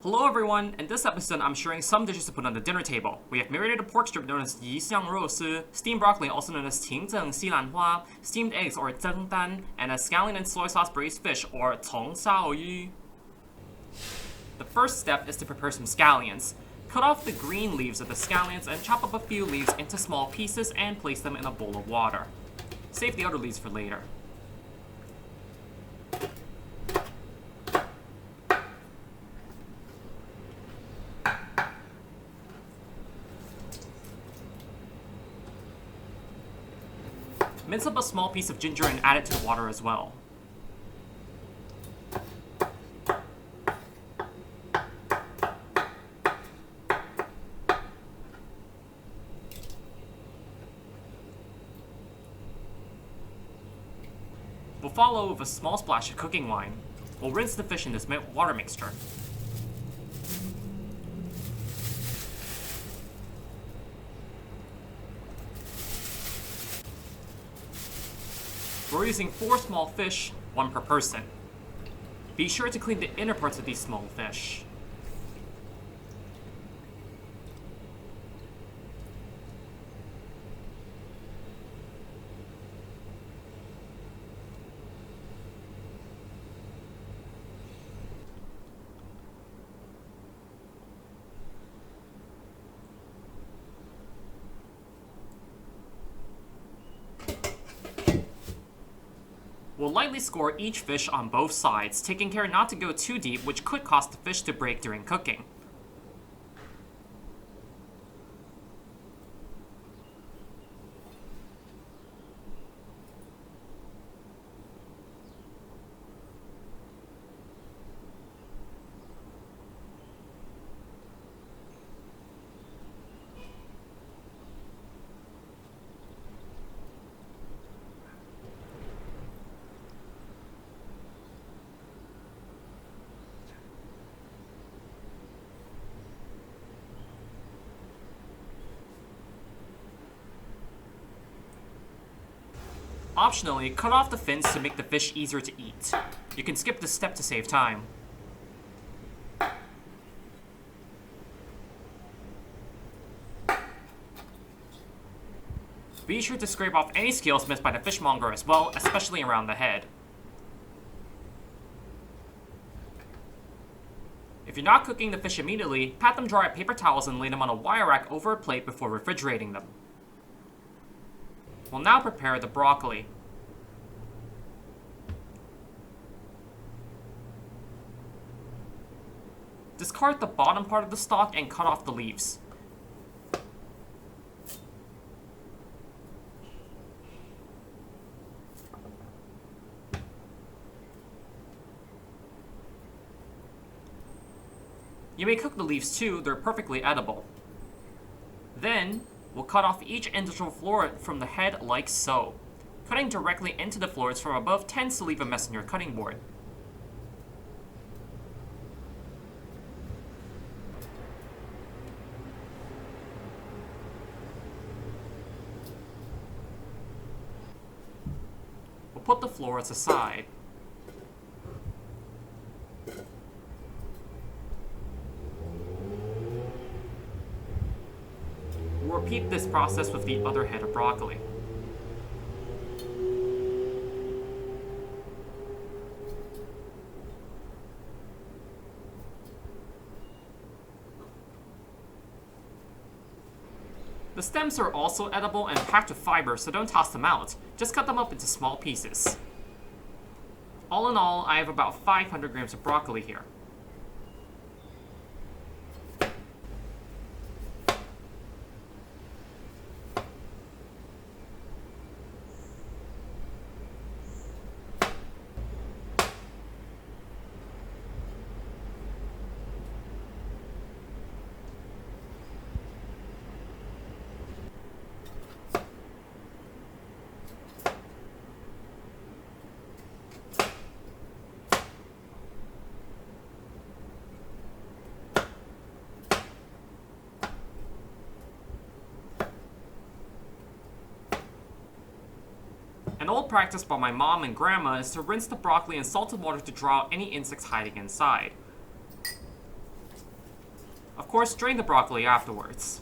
Hello everyone, in this episode I'm sharing some dishes to put on the dinner table. We have marinated pork strip known as 鱼香肉丝, steamed broccoli also known as 芹蒸西兰花, steamed eggs or 蒸蛋, and a scallion and soy sauce braised fish or 葱烧鱼. The first step is to prepare some scallions. Cut off the green leaves of the scallions and chop up a few leaves into small pieces and place them in a bowl of water. Save the other leaves for later. Mince up a small piece of ginger and add it to the water as well. We'll follow with a small splash of cooking wine. We'll rinse the fish in this water mixture. We're using 4 small fish, 1 per person. Be sure to clean the inner parts of these small fish. We'll lightly score each fish on both sides, taking care not to go too deep, which could cause the fish to break during cooking. Optionally, cut off the fins to make the fish easier to eat. You can skip this step to save time. Be sure to scrape off any scales missed by the fishmonger as well, especially around the head. If you're not cooking the fish immediately, pat them dry with paper towels and lay them on a wire rack over a plate before refrigerating them. We'll now prepare the broccoli. Discard the bottom part of the stalk and cut off the leaves. You may cook the leaves too, they're perfectly edible. Then, we'll cut off each individual floret from the head like so. Cutting directly into the florets from above tends to leave a mess on your cutting board. We'll put the florets aside. We'll repeat this process with the other head of broccoli. The stems are also edible and packed with fiber, so don't toss them out. Just cut them up into small pieces. All in all, I have about 500 grams of broccoli here. An old practice by my mom and grandma is to rinse the broccoli in salted water to draw out any insects hiding inside. Of course, drain the broccoli afterwards.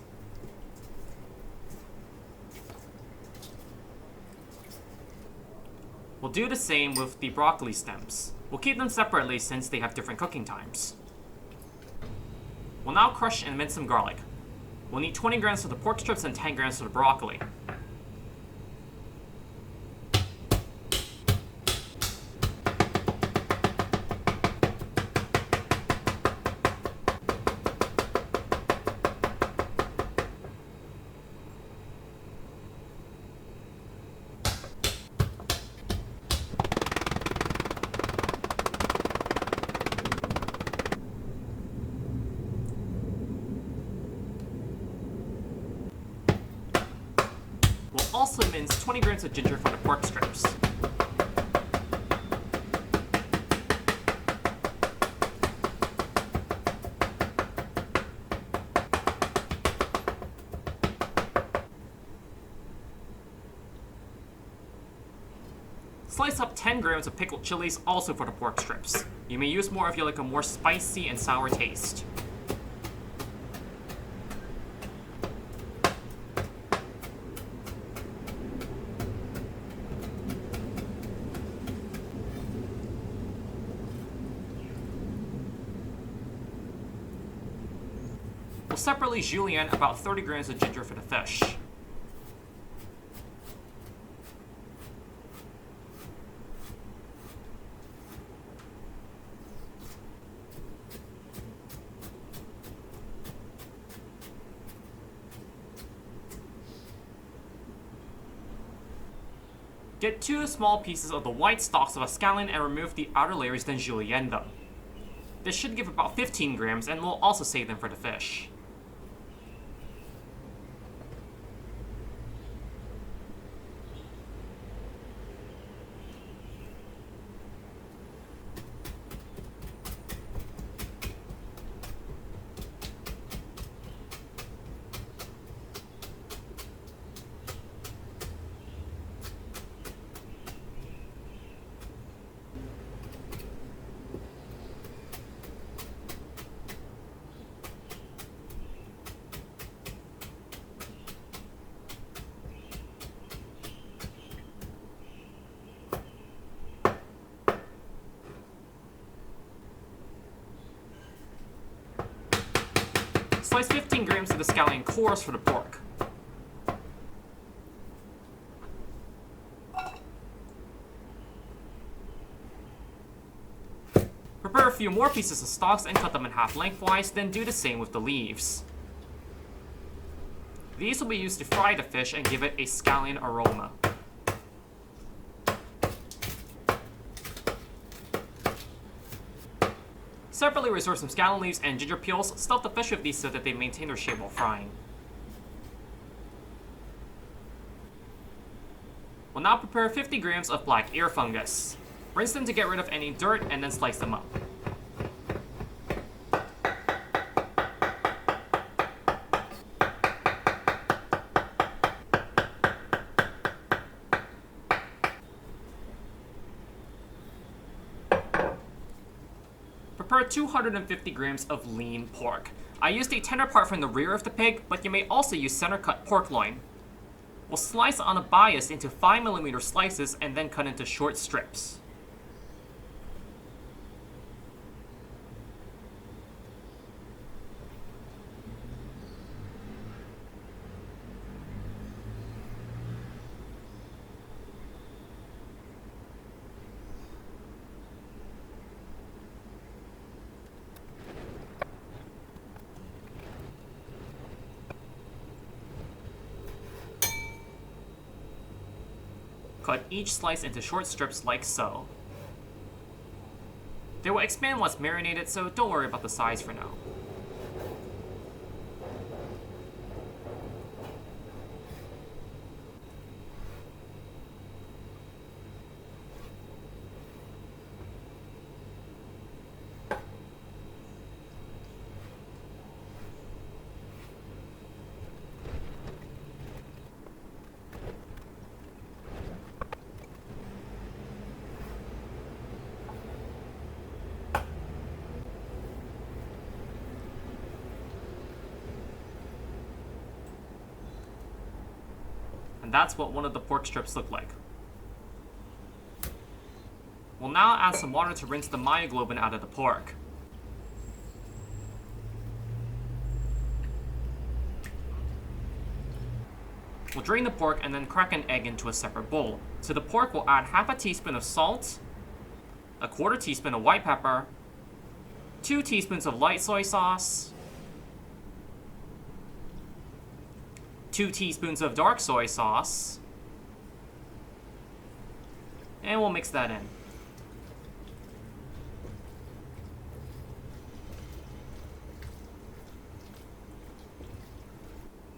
We'll do the same with the broccoli stems. We'll keep them separately since they have different cooking times. We'll now crush and mince some garlic. We'll need 20 grams for the pork strips and 10 grams for the broccoli. We'll also mince 20 grams of ginger for the pork strips. Slice up 10 grams of pickled chilies also for the pork strips. You may use more if you like a more spicy and sour taste. We'll separately julienne about 30 grams of ginger for the fish. Get 2 small pieces of the white stalks of a scallion and remove the outer layers, then julienne them. This should give about 15 grams, and we'll also save them for the fish. Slice 15 grams of the scallion cores for the pork. Prepare a few more pieces of stalks and cut them in half lengthwise, then do the same with the leaves. These will be used to fry the fish and give it a scallion aroma. Separately reserve some scallion leaves and ginger peels. Stuff the fish with these so that they maintain their shape while frying. We'll now prepare 50 grams of black ear fungus. Rinse them to get rid of any dirt and then slice them up. Prepare 250 grams of lean pork. I used a tender part from the rear of the pig, but you may also use center cut pork loin. We'll slice on a bias into 5mm slices and then cut into short strips. Cut each slice into short strips like so. They will expand once marinated, so don't worry about the size for now. And that's what one of the pork strips look like. We'll now add some water to rinse the myoglobin out of the pork. We'll drain the pork and then crack an egg into a separate bowl. To the pork, we'll add half a teaspoon of salt, a quarter teaspoon of white pepper, 2 teaspoons of light soy sauce, 2 teaspoons of dark soy sauce, and we'll mix that in.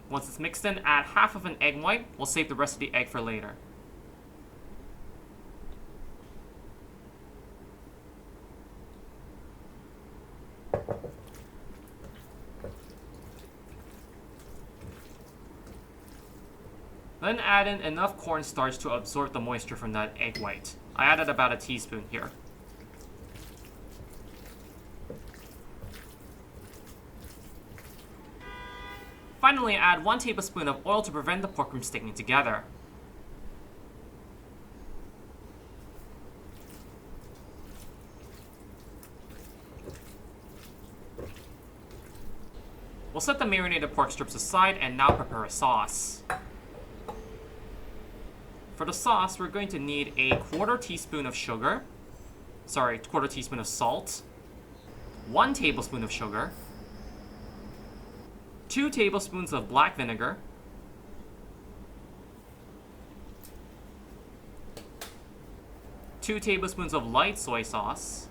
Once it's mixed in, add half of an egg white. We'll save the rest of the egg for later. Then add in enough cornstarch to absorb the moisture from that egg white. I added about a teaspoon here. Finally, add 1 tablespoon of oil to prevent the pork from sticking together. We'll set the marinated pork strips aside and now prepare a sauce. For the sauce, we're going to need a quarter teaspoon of salt, 1 tablespoon of sugar, 2 tablespoons of black vinegar, 2 tablespoons of light soy sauce,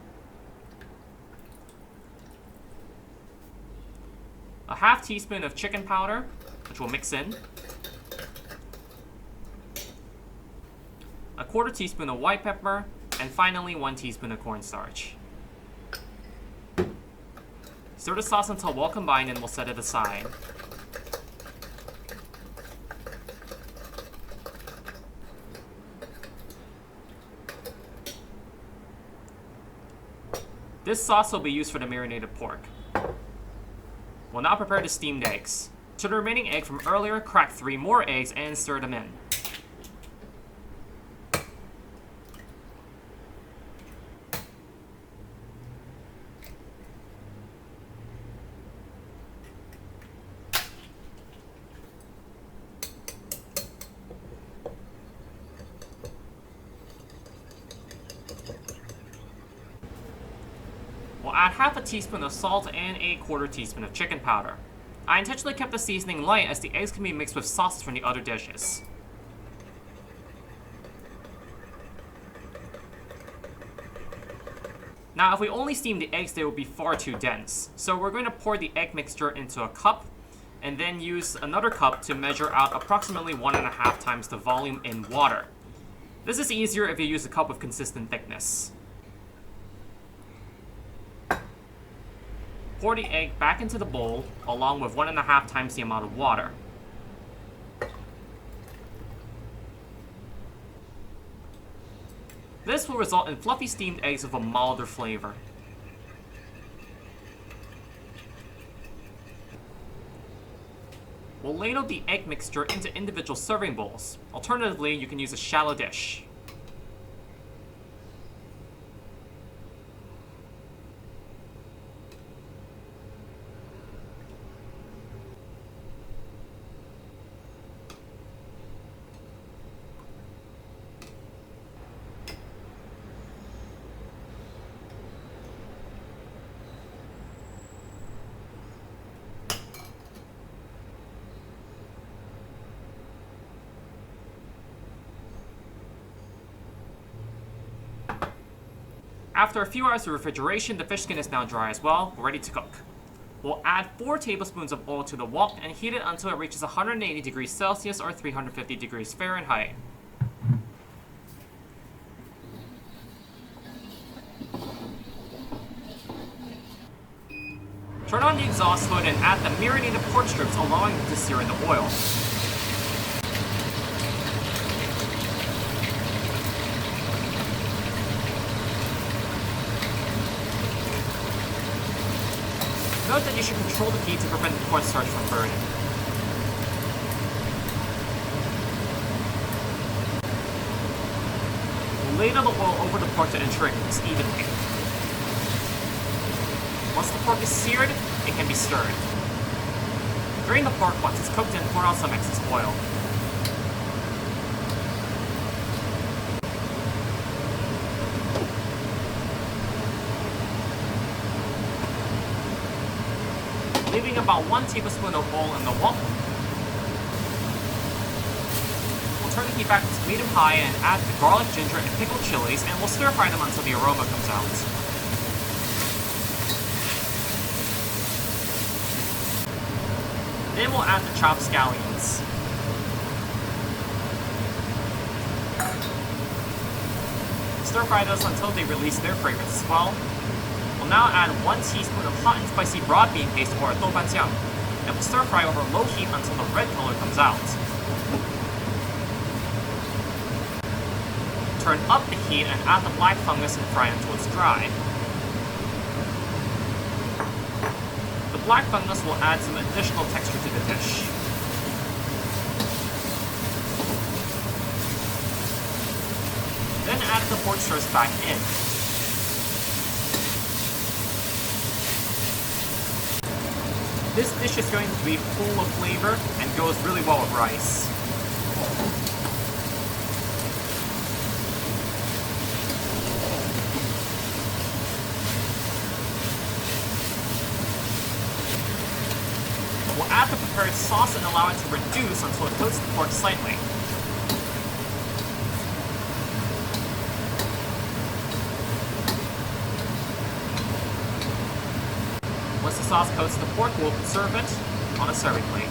a half teaspoon of chicken powder, which we'll mix in, a quarter teaspoon of white pepper, and finally 1 teaspoon of cornstarch. Stir the sauce until well combined and we'll set it aside. This sauce will be used for the marinated pork. We'll now prepare the steamed eggs. To the remaining egg from earlier, crack 3 more eggs and stir them in. We'll add half a teaspoon of salt and a quarter teaspoon of chicken powder. I intentionally kept the seasoning light as the eggs can be mixed with sauces from the other dishes. Now, if we only steam the eggs, they will be far too dense. So we're going to pour the egg mixture into a cup and then use another cup to measure out approximately 1.5 times the volume in water. This is easier if you use a cup with consistent thickness. Pour the egg back into the bowl, along with 1.5 times the amount of water. This will result in fluffy steamed eggs with a milder flavor. We'll ladle the egg mixture into individual serving bowls. Alternatively, you can use a shallow dish. After a few hours of refrigeration, the fish skin is now dry as well, ready to cook. We'll add 4 tablespoons of oil to the wok and heat it until it reaches 180 degrees Celsius or 350 degrees Fahrenheit. Turn on the exhaust hood and add the marinated pork strips, allowing them to sear in the oil. Note that you should control the heat to prevent the cornstarch from burning. Ladle the oil over the pork to ensure it cooks evenly. Once the pork is seared, it can be stirred. Drain the pork once it's cooked and pour out some excess oil. Leaving about 1 tablespoon of oil in the wok. We'll turn the heat back to medium-high and add the garlic, ginger, and pickled chilies, and we'll stir-fry them until the aroma comes out. Then we'll add the chopped scallions. Stir-fry those until they release their fragrance as well. We'll now add 1 teaspoon of hot and spicy broad bean paste or doubanjiang, and we'll stir-fry over low heat until the red color comes out. Turn up the heat and add the black fungus and fry until it's dry. The black fungus will add some additional texture to the dish. Then add the pork strips back in. This dish is going to be full of flavor and goes really well with rice. We'll add the prepared sauce and allow it to reduce until it coats the pork slightly. Once the sauce coats the pork, we'll serve it on a serving plate.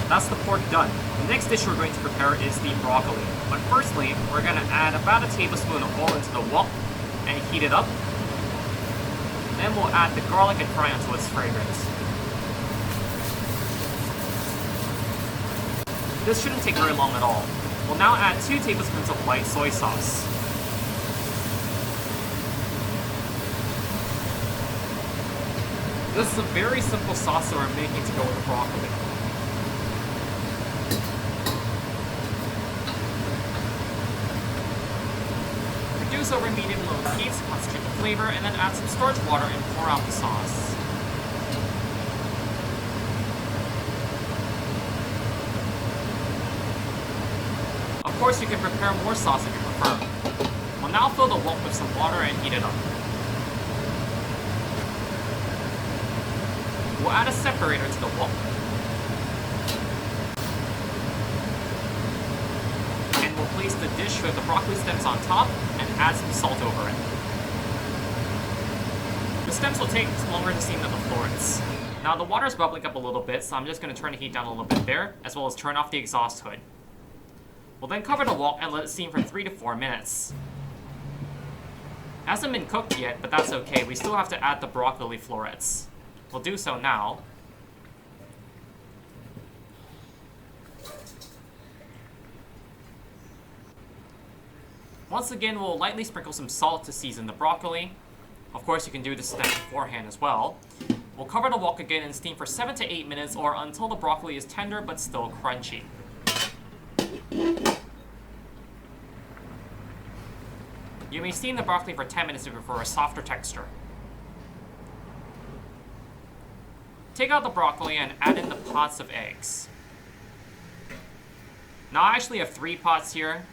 That's the pork done. The next dish we're going to prepare is the broccoli. But firstly, we're going to add about a tablespoon of oil into the wok and heat it up. Then we'll add the garlic and fry until it's fragrant. This shouldn't take very long at all. We'll now add 2 tablespoons of white soy sauce. This is a very simple sauce that we're making to go with the broccoli. Reduce over medium-low heat to concentrate the flavor, and then add some storage water and pour out the sauce. Of course, you can prepare more sauce if you prefer. We'll now fill the wok with some water and heat it up. We'll add a separator to the wok. And we'll place the dish with the broccoli stems on top and add some salt over it. The stems will take longer to steam than the florets. Now the water is bubbling up a little bit, so I'm just going to turn the heat down a little bit there, as well as turn off the exhaust hood. We'll then cover the wok and let it steam for 3 to 4 minutes. It hasn't been cooked yet, but that's okay. We still have to add the broccoli florets. We'll do so now. Once again, we'll lightly sprinkle some salt to season the broccoli. Of course, you can do this step beforehand as well. We'll cover the wok again and steam for 7 to 8 minutes or until the broccoli is tender but still crunchy. You may steam the broccoli for 10 minutes if you prefer a softer texture. Take out the broccoli and add in the pots of eggs. Now I actually have 3 pots here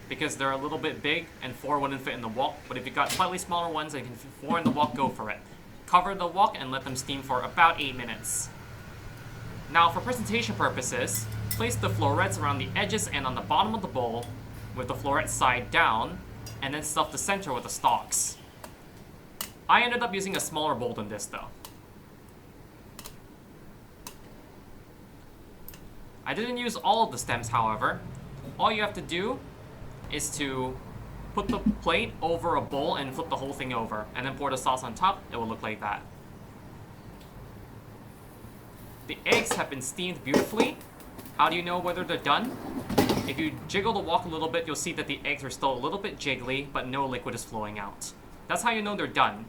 because they're a little bit big and 4 wouldn't fit in the wok, but if you've got slightly smaller ones and you can fit 4 in the wok, go for it. Cover the wok and let them steam for about 8 minutes. Now for presentation purposes, place the florets around the edges and on the bottom of the bowl with the floret side down, and then stuff the center with the stalks. I ended up using a smaller bowl than this though. I didn't use all of the stems, however. All you have to do is to put the plate over a bowl and flip the whole thing over, and then pour the sauce on top. It will look like that. The eggs have been steamed beautifully. How do you know whether they're done? If you jiggle the wok a little bit, you'll see that the eggs are still a little bit jiggly, but no liquid is flowing out. That's how you know they're done.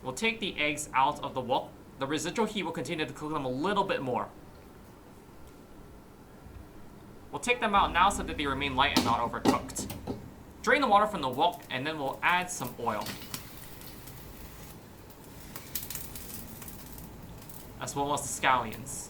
We'll take the eggs out of the wok. The residual heat will continue to cook them a little bit more. We'll take them out now so that they remain light and not overcooked. Drain the water from the wok, and then we'll add some oil, as well as the scallions.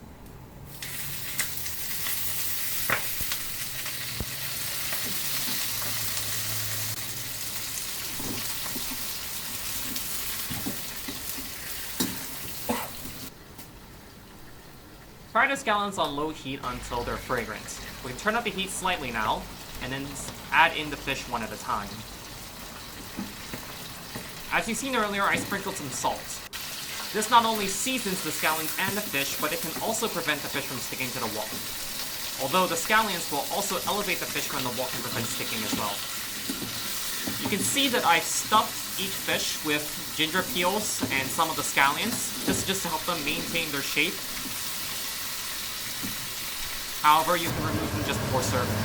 Fry the scallions on low heat until they're fragrant. We can turn up the heat slightly now, and then add in the fish one at a time. As you've seen earlier, I sprinkled some salt. This not only seasons the scallions and the fish, but it can also prevent the fish from sticking to the wok. Although the scallions will also elevate the fish from the wok and prevent sticking as well. You can see that I've stuffed each fish with ginger peels and some of the scallions. This is just to help them maintain their shape. However, you can remove them just before serving.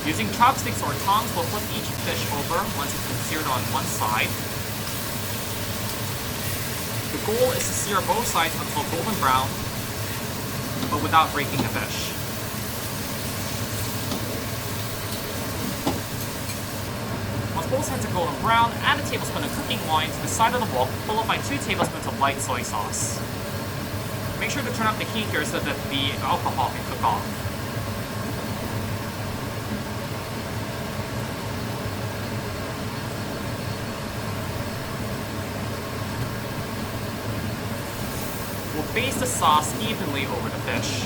Using chopsticks or tongs, we'll flip each fish over once it's been seared on one side. The goal is to sear both sides until golden brown, but without breaking the fish. Once both sides are golden brown, add a tablespoon of cooking wine to the side of the wok, followed by 2 tablespoons of light soy sauce. Make sure to turn up the heat here so that the alcohol can cook off. We'll baste the sauce evenly over the fish.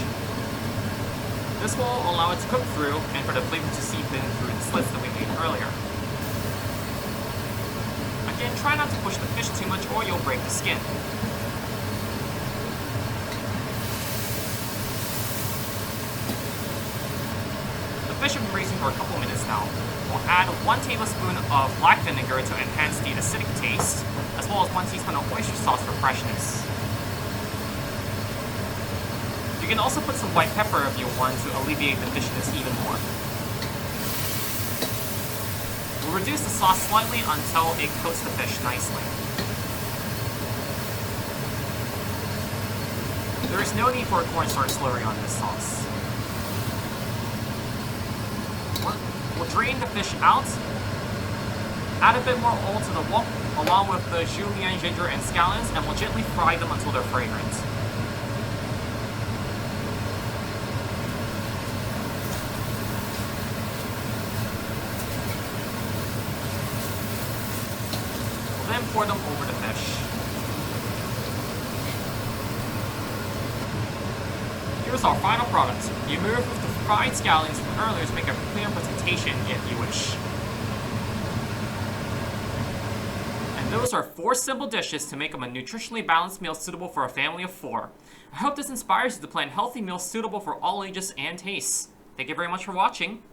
This will allow it to cook through and for the flavor to seep in through the slits that we made earlier. Again, try not to push the fish too much or you'll break the skin. The fish have been braising for a couple minutes now. We'll add 1 tablespoon of black vinegar to enhance the acidic taste, as well as 1 teaspoon of oyster sauce for freshness. You can also put some white pepper if you want to alleviate the fishiness even more. We'll reduce the sauce slightly until it coats the fish nicely. There is no need for a cornstarch slurry on this sauce. We'll drain the fish out, add a bit more oil to the wok, along with the julienne, ginger, and scallions, and we'll gently fry them until they're fragrant. We'll then pour them over the fish. Here's our final product. You move with the fried scallions from earlier to make a clear presentation if you wish. And those are 4 simple dishes to make them a nutritionally balanced meal suitable for a family of 4. I hope this inspires you to plan healthy meals suitable for all ages and tastes. Thank you very much for watching.